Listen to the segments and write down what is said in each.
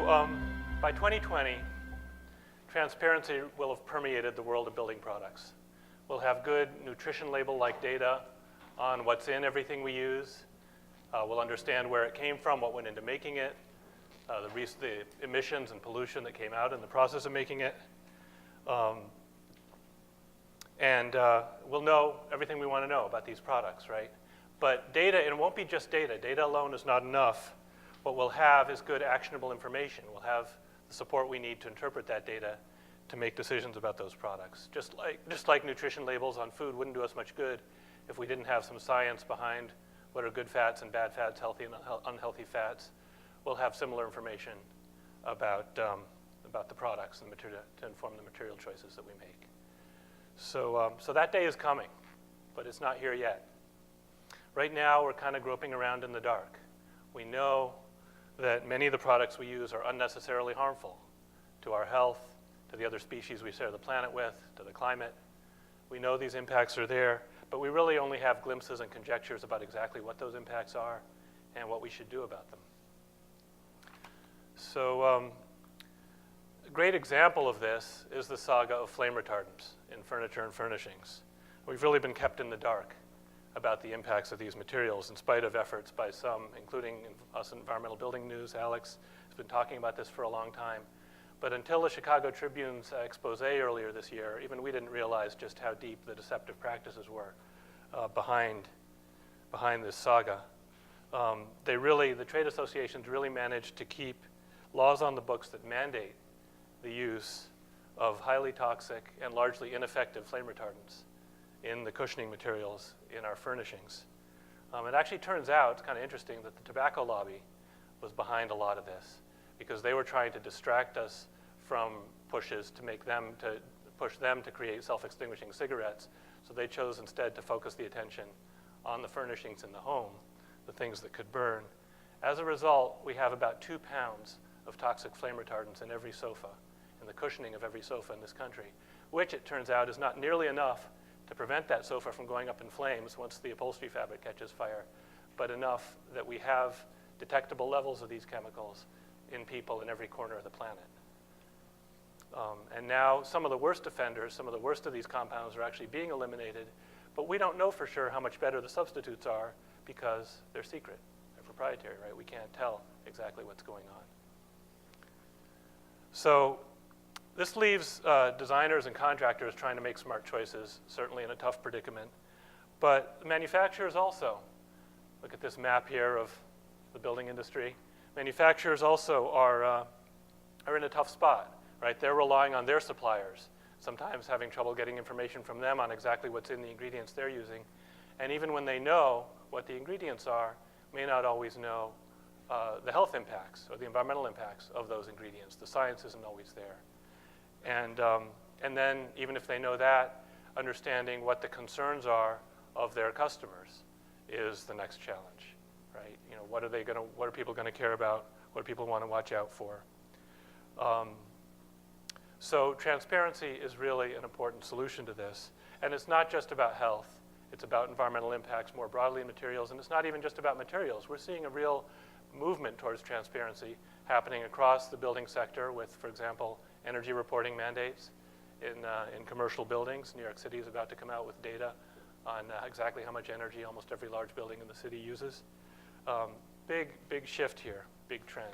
By 2020, transparency will have permeated the world of building products. We'll have good nutrition label-like data on what's in everything we use. We'll understand where it came from, what went into making it, the emissions and pollution that came out in the process of making it. We'll know everything we want to know about these products, right? But data, and it won't be just data. Data alone is not enough. What we'll have is good actionable information. We'll have the support we need to interpret that data to make decisions about those products. Just like nutrition labels on food wouldn't do us much good if we didn't have some science behind what are good fats and bad fats, healthy and unhealthy fats. We'll have similar information about the products and the material to inform the material choices that we make. So that day is coming, but it's not here yet. Right now, we're kind of groping around in the dark. We know that many of the products we use are unnecessarily harmful to our health, to the other species we share the planet with, to the climate. We know these impacts are there, but we really only have glimpses and conjectures about exactly what those impacts are and what we should do about them. So a great example of this is the saga of flame retardants in furniture and furnishings. We've really been kept in the dark about the impacts of these materials in spite of efforts by some, including us in Environmental Building News. Alex has been talking about this for a long time. But until the Chicago Tribune's expose earlier this year, even we didn't realize just how deep the deceptive practices were behind this saga. The trade associations really managed to keep laws on the books that mandate the use of highly toxic and largely ineffective flame retardants in the cushioning materials in our furnishings. It actually turns out, it's kind of interesting, that the tobacco lobby was behind a lot of this because they were trying to distract us from pushes to push them to create self-extinguishing cigarettes. So they chose instead to focus the attention on the furnishings in the home, the things that could burn. As a result, we have about 2 pounds of toxic flame retardants in every sofa, in the cushioning of every sofa in this country, which it turns out is not nearly enough to prevent that sofa from going up in flames once the upholstery fabric catches fire, but enough that we have detectable levels of these chemicals in people in every corner of the planet. And now some of the worst offenders, some of the worst of these compounds are actually being eliminated, but we don't know for sure how much better the substitutes are because they're secret, they're proprietary, right? We can't tell exactly what's going on. So this leaves designers and contractors trying to make smart choices, certainly in a tough predicament. But manufacturers also, look at this map here of the building industry. Manufacturers also are in a tough spot, right? They're relying on their suppliers, sometimes having trouble getting information from them on exactly what's in the ingredients they're using. And even when they know what the ingredients are, may not always know the health impacts or the environmental impacts of those ingredients. The science isn't always there. And then even if they know that, understanding what the concerns are of their customers is the next challenge, right? You know, what are people going to care about? What do people want to watch out for? So transparency is really an important solution to this. And it's not just about health. It's about environmental impacts more broadly in materials. And it's not even just about materials. We're seeing a real movement towards transparency happening across the building sector with, for example, energy reporting mandates in commercial buildings. New York City is about to come out with data on exactly how much energy almost every large building in the city uses. Big shift here, big trend.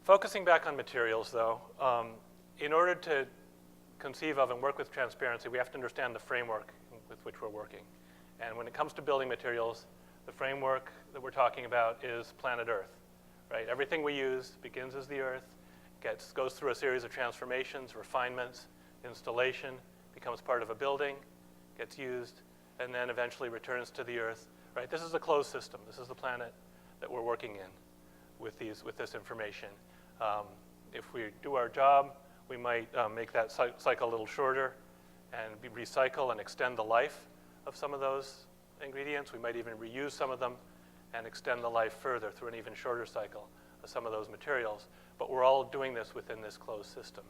Focusing back on materials, though, in order to conceive of and work with transparency, we have to understand the framework with which we're working. And when it comes to building materials, the framework that we're talking about is planet Earth, right? Everything we use begins as the Earth, goes through a series of transformations, refinements, installation, becomes part of a building, gets used, and then eventually returns to the Earth, right? This is a closed system. This is the planet that we're working in with this information. If we do our job, we might make that cycle a little shorter and recycle and extend the life of some of those ingredients. We might even reuse some of them and extend the life further through an even shorter cycle of some of those materials. But we're all doing this within this closed system.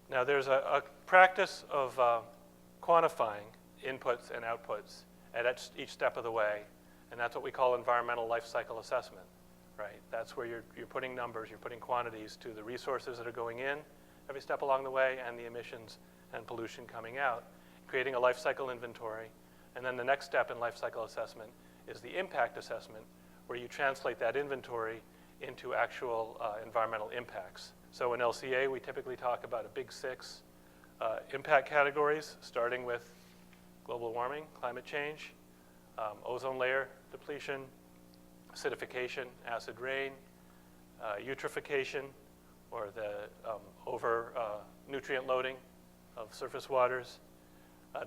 Now, there's a practice of quantifying inputs and outputs at each step of the way, and that's what we call environmental life cycle assessment, right? That's where you're putting numbers, you're putting quantities to the resources that are going in every step along the way and the emissions and pollution coming out, creating a life cycle inventory. And then the next step in life cycle assessment is the impact assessment, where you translate that inventory into actual environmental impacts. So in LCA, we typically talk about a big 6 impact categories, starting with global warming, climate change, ozone layer depletion, acidification, acid rain, eutrophication, or the nutrient loading of surface waters.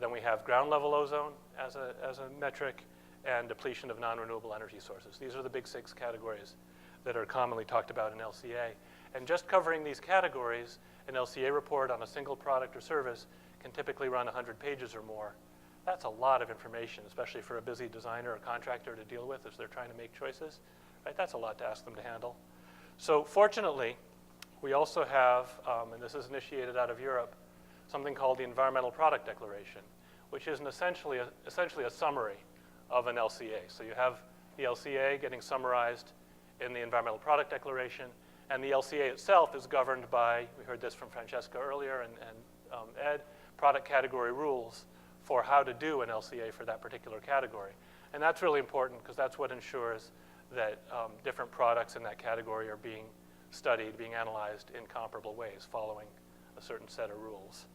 Then we have ground level ozone as a metric, and depletion of non-renewable energy sources. These are the big 6 categories that are commonly talked about in LCA. And just covering these categories, an LCA report on a single product or service can typically run 100 pages or more. That's a lot of information, especially for a busy designer or contractor to deal with as they're trying to make choices. Right? That's a lot to ask them to handle. So fortunately, we also have, and this is initiated out of Europe, something called the Environmental Product Declaration, which is essentially a summary of an LCA. So you have the LCA getting summarized in the Environmental Product Declaration, and the LCA itself is governed by, we heard this from Francesca earlier and Ed, product category rules for how to do an LCA for that particular category. And that's really important because that's what ensures that different products in that category are being studied, being analyzed in comparable ways, following a certain set of rules.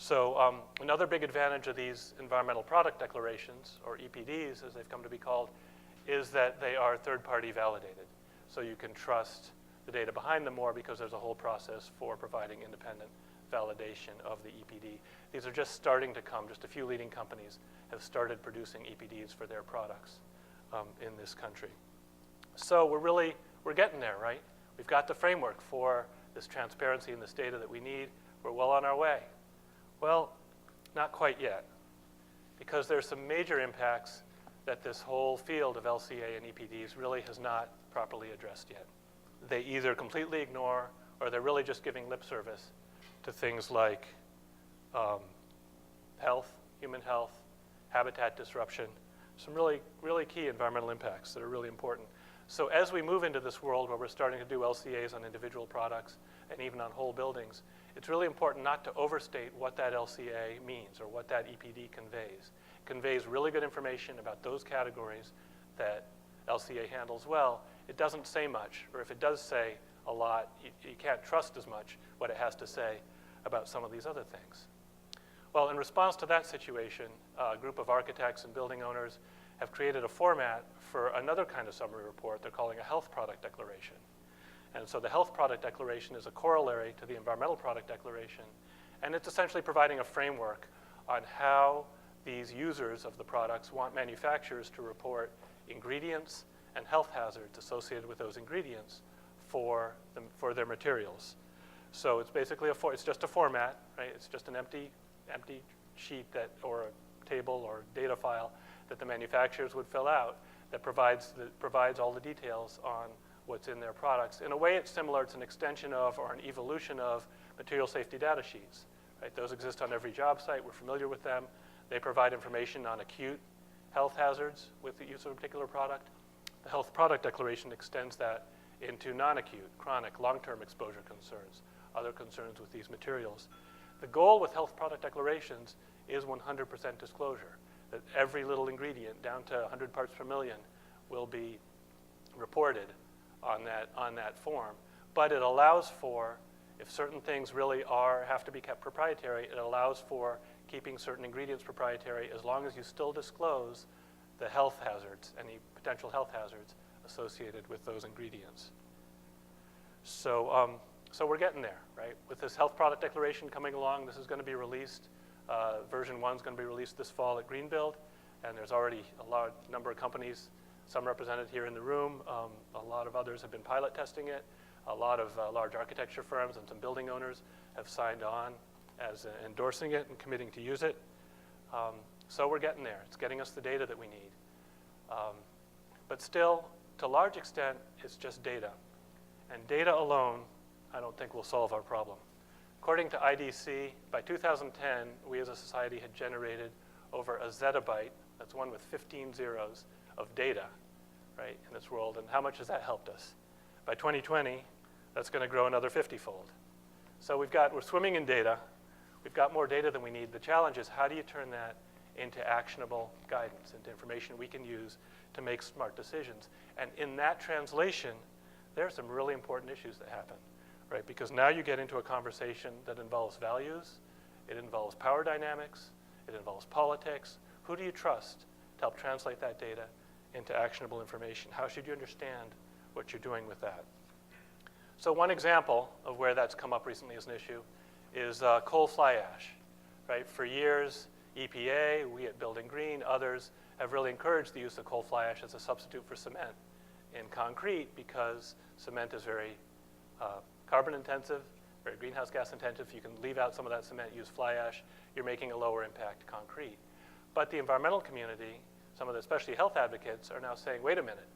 So another big advantage of these environmental product declarations, or EPDs as they've come to be called, is that they are third-party validated. So you can trust the data behind them more because there's a whole process for providing independent validation of the EPD. These are just starting to come. Just a few leading companies have started producing EPDs for their products in this country. So we're getting there, right? We've got the framework for this transparency and this data that we need. We're well on our way. Well, not quite yet, because there's some major impacts that this whole field of LCA and EPDs really has not properly addressed yet. They either completely ignore or they're really just giving lip service to things like health, human health, habitat disruption, some really, really key environmental impacts that are really important. So as we move into this world where we're starting to do LCAs on individual products and even on whole buildings, it's really important not to overstate what that LCA means or what that EPD conveys. It conveys really good information about those categories that LCA handles well. It doesn't say much, or if it does say a lot, you can't trust as much what it has to say about some of these other things. Well, in response to that situation, a group of architects and building owners have created a format for another kind of summary report they're calling a health product declaration. And so the health product declaration is a corollary to the environmental product declaration, and it's essentially providing a framework on how these users of the products want manufacturers to report ingredients and health hazards associated with those ingredients for their materials. So it's basically it's just a format, right? It's just an empty sheet or a table or data file that the manufacturers would fill out that provides all the details on what's in their products. In a way, it's similar. It's an extension of or an evolution of material safety data sheets. Right? Those exist on every job site. We're familiar with them. They provide information on acute health hazards with the use of a particular product. The health product declaration extends that into non-acute, chronic, long-term exposure concerns, other concerns with these materials. The goal with health product declarations is 100% disclosure, that every little ingredient down to 100 parts per million will be reported on that form. But it allows for, if certain things really have to be kept proprietary, it allows for keeping certain ingredients proprietary as long as you still disclose the health hazards, any potential health hazards associated with those ingredients. So we're getting there, right? With this health product declaration coming along, this is going to be released. Version 1 is going to be released this fall at Greenbuild, and there's already a large number of companies, some represented here in the room. A lot of others have been pilot testing it. A lot of large architecture firms and some building owners have signed on as endorsing it and committing to use it. So we're getting there. It's getting us the data that we need. But still, to a large extent, it's just data. And data alone, I don't think will solve our problem. According to IDC, by 2010, we as a society had generated over a zettabyte, that's one with 15 zeros, of data, right, in this world, and how much has that helped us? By 2020, that's going to grow another 50-fold. So we're swimming in data. We've got more data than we need. The challenge is, how do you turn that into actionable guidance, into information we can use to make smart decisions? And in that translation, there are some really important issues that happen, right? Because now you get into a conversation that involves values, it involves power dynamics, it involves politics. Who do you trust to help translate that data into actionable information? How should you understand what you're doing with that? So one example of where that's come up recently as an issue is coal fly ash, right? For years, EPA, we at Building Green, others have really encouraged the use of coal fly ash as a substitute for cement in concrete, because cement is very carbon intensive, very greenhouse gas intensive. You can leave out some of that cement, use fly ash, you're making a lower impact concrete. But the environmental community, some of the especially health advocates, are now saying, wait a minute,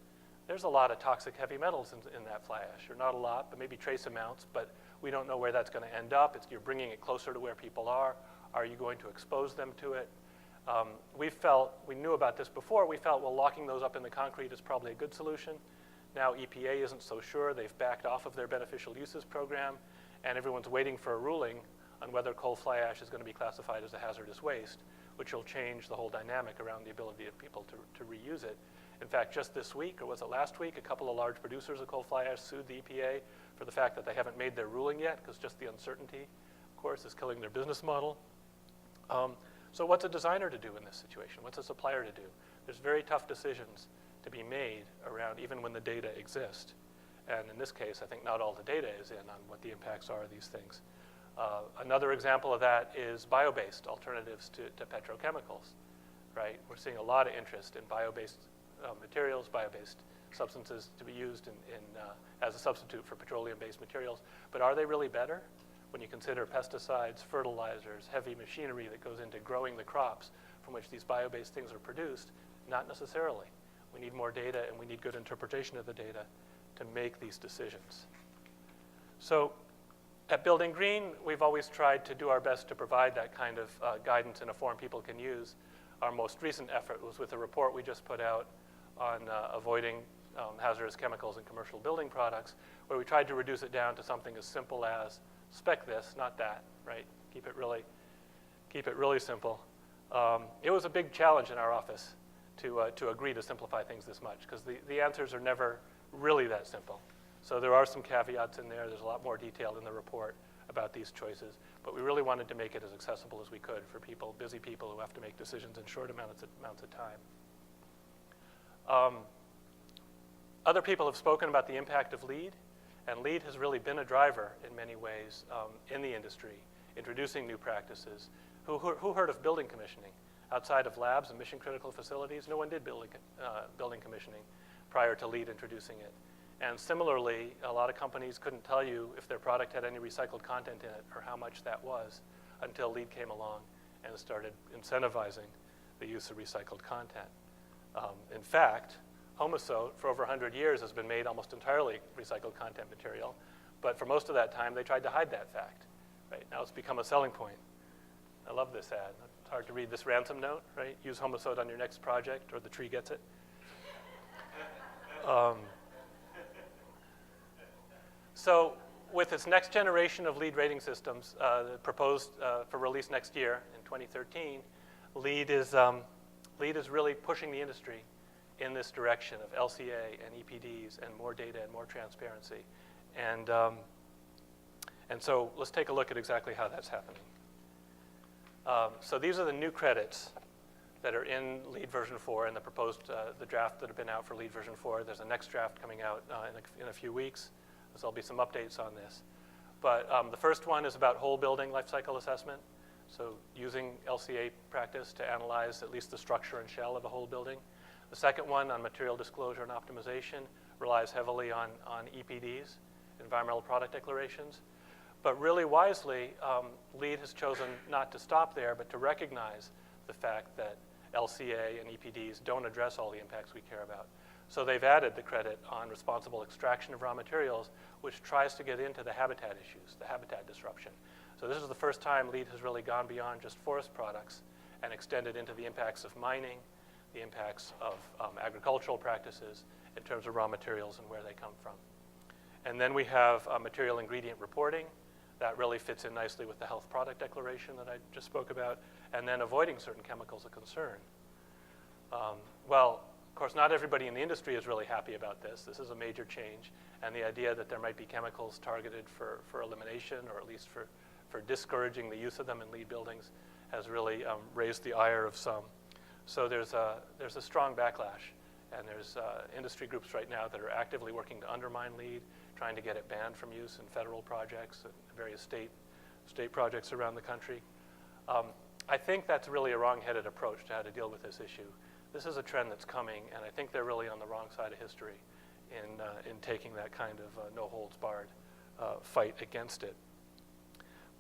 there's a lot of toxic heavy metals in that fly ash, or not a lot, but maybe trace amounts, but we don't know where that's going to end up. You're bringing it closer to where people are. Are you going to expose them to it? We knew about this before. We felt, well, locking those up in the concrete is probably a good solution. Now EPA isn't so sure. They've backed off of their beneficial uses program, and everyone's waiting for a ruling on whether coal fly ash is going to be classified as a hazardous waste, which will change the whole dynamic around the ability of people to reuse it. In fact, just this week, or was it last week, a couple of large producers of coal fly ash sued the EPA for the fact that they haven't made their ruling yet, because just the uncertainty, of course, is killing their business model. So what's a designer to do in this situation? What's a supplier to do? There's very tough decisions to be made around even when the data exist. And in this case, I think not all the data is in on what the impacts are of these things. Another example of that is bio-based alternatives to petrochemicals, right? We're seeing a lot of interest in bio-based materials, bio-based substances to be used as a substitute for petroleum-based materials. But are they really better? When you consider pesticides, fertilizers, heavy machinery that goes into growing the crops from which these bio-based things are produced, not necessarily. We need more data, and we need good interpretation of the data to make these decisions. So at Building Green, we've always tried to do our best to provide that kind of guidance in a form people can use. Our most recent effort was with a report we just put out on avoiding hazardous chemicals in commercial building products, where we tried to reduce it down to something as simple as spec this, not that, right? Keep it really simple. It was a big challenge in our office to agree to simplify things this much, because the answers are never really that simple. So there are some caveats in there. There's a lot more detail in the report about these choices, but we really wanted to make it as accessible as we could for people, busy people who have to make decisions in short amounts of time. Other people have spoken about the impact of LEED, and LEED has really been a driver in many ways in the industry, introducing new practices. Who heard of building commissioning? Outside of labs and mission-critical facilities, no one did building commissioning prior to LEED introducing it. And similarly, a lot of companies couldn't tell you if their product had any recycled content in it or how much that was until LEED came along and started incentivizing the use of recycled content. In fact, Homosote, for over 100 years, has been made almost entirely recycled content material, but for most of that time, they tried to hide that fact. Right? Now it's become a selling point. I love this ad. It's hard to read this ransom note, right? Use Homosote on your next project, or the tree gets it. So with this next generation of LEED rating systems proposed for release next year in 2013, LEED is really pushing the industry in this direction of LCA and EPDs and more data and more transparency. And so let's take a look at exactly how that's happening. So these are the new credits that are in LEED version 4 and the proposed, the draft that have been out for LEED version 4. There's a next draft coming out in a few weeks. So there'll be some updates on this. But the first one is about whole building life cycle assessment. So using LCA practice to analyze at least the structure and shell of a whole building. The second one on material disclosure and optimization relies heavily on EPDs, environmental product declarations. But really wisely, LEED has chosen not to stop there, but to recognize the fact that LCA and EPDs don't address all the impacts we care about. So they've added the credit on responsible extraction of raw materials, which tries to get into the habitat issues, the habitat disruption. So this is the first time LEED has really gone beyond just forest products and extended into the impacts of mining, the impacts of agricultural practices, in terms of raw materials and where they come from. And then we have material ingredient reporting. That really fits in nicely with the health product declaration that I just spoke about, and then avoiding certain chemicals of concern. Well, of course, not everybody in the industry is really happy about this. This is a major change, and the idea that there might be chemicals targeted for elimination, or at least for discouraging the use of them in LEED buildings, has really raised the ire of some. So there's a strong backlash, and there's industry groups right now that are actively working to undermine LEED, trying to get it banned from use in federal projects and various state projects around the country. I think that's really a wrong-headed approach to how to deal with this issue. This is a trend that's coming, and I think they're really on the wrong side of history in taking that kind of no-holds-barred fight against it.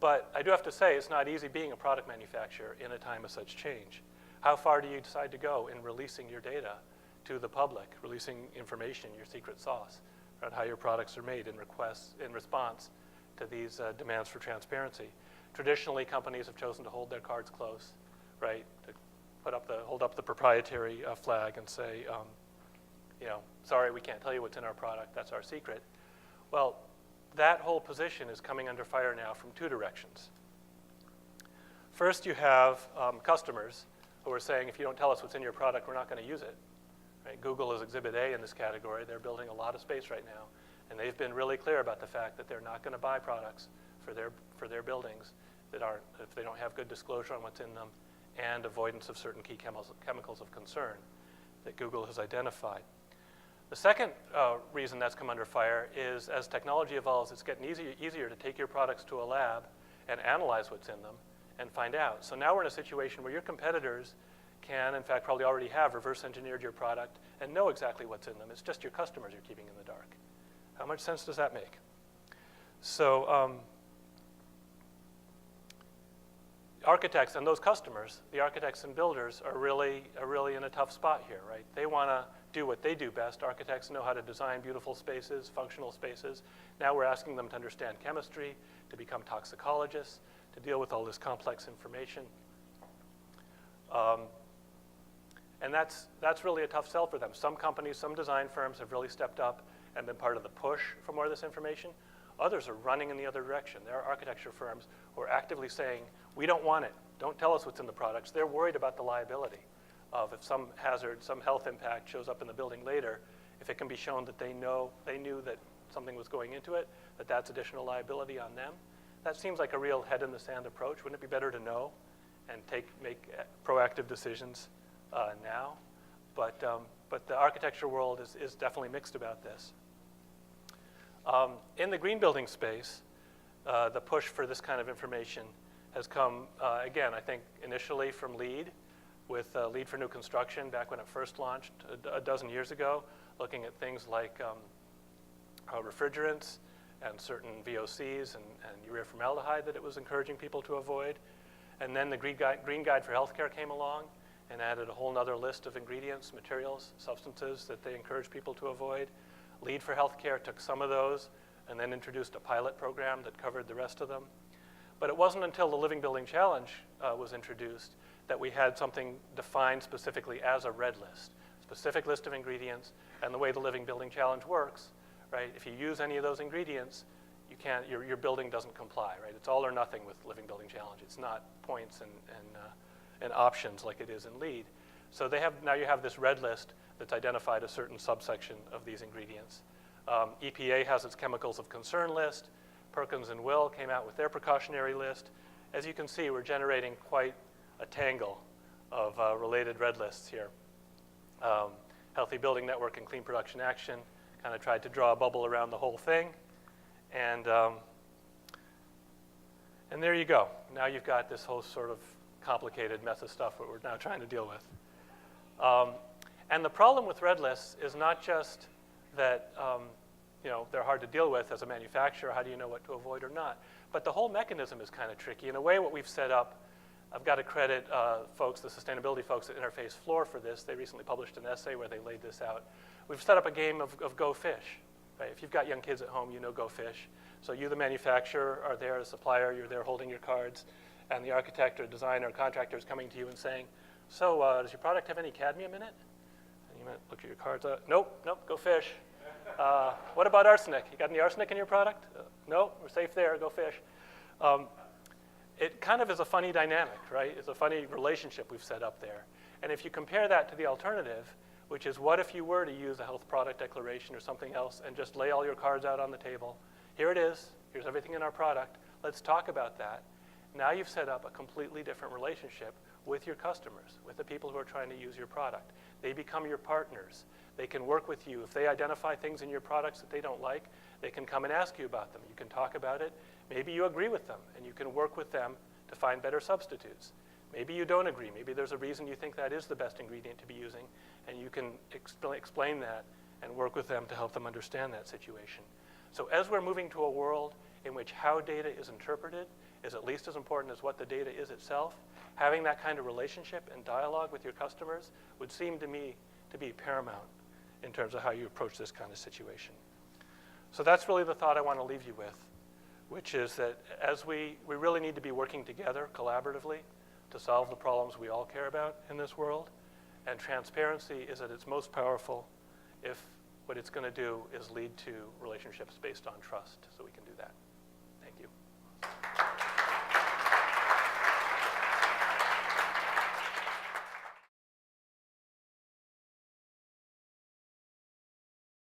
But I do have to say, it's not easy being a product manufacturer in a time of such change. How far do you decide to go in releasing your data to the public, releasing information, your secret sauce, about how your products are made in response to these demands for transparency? Traditionally, companies have chosen to hold their cards close, right? To hold up the proprietary flag and say, sorry, we can't tell you what's in our product. That's our secret. Well, that whole position is coming under fire now from two directions. First, you have customers who are saying, if you don't tell us what's in your product, we're not going to use it. Right? Google is Exhibit A in this category. They're building a lot of space right now, and they've been really clear about the fact that they're not going to buy products for their buildings if they don't have good disclosure on what's in them and avoidance of certain key chemicals of concern that Google has identified. The second reason that's come under fire is, as technology evolves, it's getting easier to take your products to a lab and analyze what's in them and find out. So now we're in a situation where your competitors can, in fact, probably already have reverse engineered your product and know exactly what's in them. It's just your customers you're keeping in the dark. How much sense does that make? So architects and those customers, the architects and builders, are really in a tough spot here, right? They want to do what they do best. Architects know how to design beautiful spaces, functional spaces. Now we're asking them to understand chemistry, to become toxicologists, to deal with all this complex information. And that's really a tough sell for them. Some companies, some design firms have really stepped up and been part of the push for more of this information. Others are running in the other direction. There are architecture firms who are actively saying, we don't want it. Don't tell us what's in the products. They're worried about the liability of if some hazard, some health impact shows up in the building later, if it can be shown that they knew that something was going into it, that's additional liability on them. That seems like a real head-in-the-sand approach. Wouldn't it be better to know and make proactive decisions now? But the architecture world is definitely mixed about this. In the green building space, the push for this kind of information has come, again, I think initially from LEED, with LEED for new construction back when it first launched a dozen years ago, looking at things like refrigerants and certain VOCs and urea formaldehyde that it was encouraging people to avoid. And then the Green Guide for Healthcare came along and added a whole other list of ingredients, materials, substances that they encourage people to avoid. LEED for Healthcare took some of those and then introduced a pilot program that covered the rest of them. But it wasn't until the Living Building Challenge was introduced that we had something defined specifically as a red list, specific list of ingredients. And the way the Living Building Challenge works, right, if you use any of those ingredients, you can't, your building doesn't comply, right? It's all or nothing with Living Building Challenge. It's not points and options like it is in LEED. So now you have this red list that's identified a certain subsection of these ingredients. EPA has its chemicals of concern list. Perkins and Will came out with their precautionary list. As you can see, we're generating quite a tangle of related red lists here. Healthy Building Network and Clean Production Action kind of tried to draw a bubble around the whole thing. And there you go. Now you've got this whole sort of complicated mess of stuff that we're now trying to deal with. And the problem with red lists is not just that they're hard to deal with as a manufacturer. How do you know what to avoid or not? But the whole mechanism is kind of tricky. In a way, what we've set up, I've got to credit the sustainability folks at Interface Floor for this. They recently published an essay where they laid this out. We've set up a game of Go Fish. Right? If you've got young kids at home, you know Go Fish. So you, the manufacturer, are there as a supplier. You're there holding your cards. And the architect or designer or contractor is coming to you and saying, so does your product have any cadmium in it? And You might look at your cards. Nope, go fish. What about arsenic? You got any arsenic in your product? No, we're safe there, go fish. It kind of is a funny dynamic, right? It's a funny relationship we've set up there. And if you compare that to the alternative, which is what if you were to use a health product declaration or something else and just lay all your cards out on the table? Here it is. Here's everything in our product. Let's talk about that. Now you've set up a completely different relationship with your customers, with the people who are trying to use your product. They become your partners. They can work with you. If they identify things in your products that they don't like, they can come and ask you about them. You can talk about it. Maybe you agree with them, and you can work with them to find better substitutes. Maybe you don't agree. Maybe there's a reason you think that is the best ingredient to be using, and you can explain that and work with them to help them understand that situation. So as we're moving to a world in which how data is interpreted is at least as important as what the data is itself, having that kind of relationship and dialogue with your customers would seem to me to be paramount in terms of how you approach this kind of situation. So that's really the thought I want to leave you with, which is that as we really need to be working together collaboratively to solve the problems we all care about in this world, and transparency is at its most powerful if what it's going to do is lead to relationships based on trust, so we can do that.